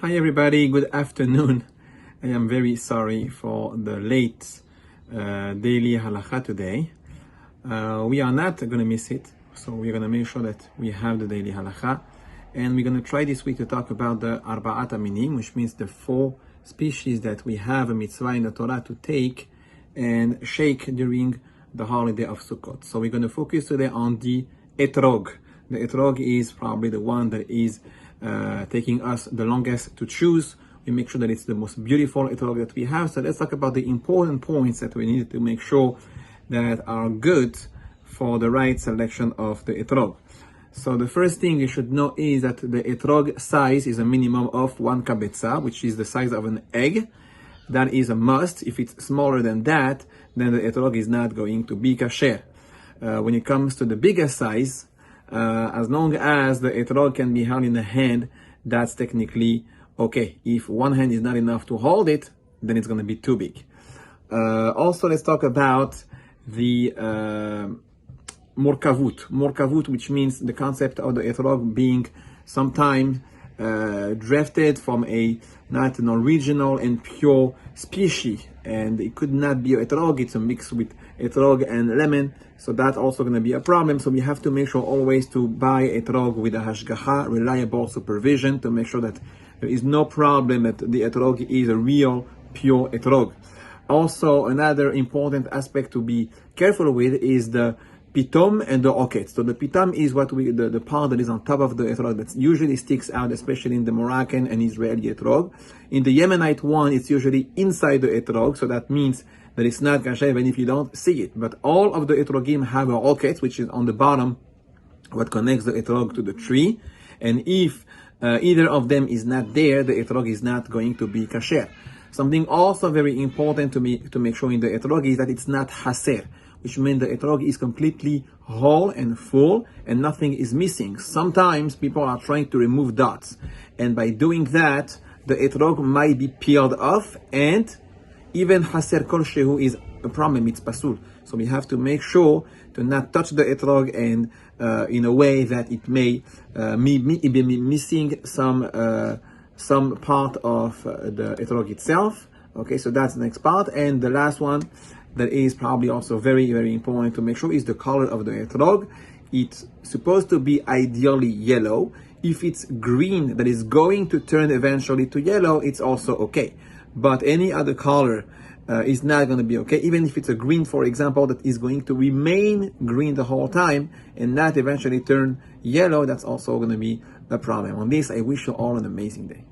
Hi everybody, good afternoon. I am very sorry for the late daily halacha today. We are not going to miss it, so we're going to make sure that we have the daily halacha. And we're going to try this week to talk about the arba'at minim, which means the 4 species that we have a mitzvah in the Torah to take and shake during the holiday of Sukkot. So we're going to focus today on the Ethrog. The Ethrog is probably the one that is taking us the longest to choose. We make sure that it's the most beautiful Ethrog that we have. So let's talk about the important points that we need to make sure that are good for the right selection of the Ethrog. So the first thing you should know is that the Ethrog size is a minimum of 1 kabetza, which is the size of an egg. That is a must. If it's smaller than that, then the Ethrog is not going to be kasher. When it comes to the bigger size, as long as the Ethrog can be held in the hand, that's technically okay. If one hand is not enough to hold it, then it's going to be too big. Also, let's talk about the morkavut, which means the concept of the Ethrog being sometimes drafted from not an original and pure species, and it could not be Ethrog. It's a mix with Ethrog and lemon, so that's also going to be a problem. So we have to make sure always to buy Ethrog with a hashgacha, reliable supervision, to make sure that there is no problem that the Ethrog is a real pure Ethrog. Also, another important aspect to be careful with is the pitom and the oket. So the pitom is the part that is on top of the Ethrog that usually sticks out, especially in the Moroccan and Israeli Ethrog. In the Yemenite one, it's usually inside the Ethrog, so that means that it's not kasher even if you don't see it. But all of the Ethrogim have a oket, which is on the bottom, what connects the Ethrog to the tree. And if either of them is not there, the Ethrog is not going to be kasher. Something also very important to make sure in the Ethrog is that it's not haser, which means the Ethrog is completely whole and full and nothing is missing. Sometimes people are trying to remove dots, and by doing that, the Ethrog might be peeled off, and even haser kol shehu is a problem, it's pasul. So we have to make sure to not touch the Ethrog and in a way that it may be missing some part of the Ethrog itself. Okay, so that's the next part. And the last one that is probably also very, very important to make sure is the color of the Ethrog. It's supposed to be ideally yellow. If it's green that is going to turn eventually to yellow, it's also okay. But any other color is not going to be okay. Even if it's a green, for example, that is going to remain green the whole time and not eventually turn yellow, that's also going to be a problem. On this, I wish you all an amazing day.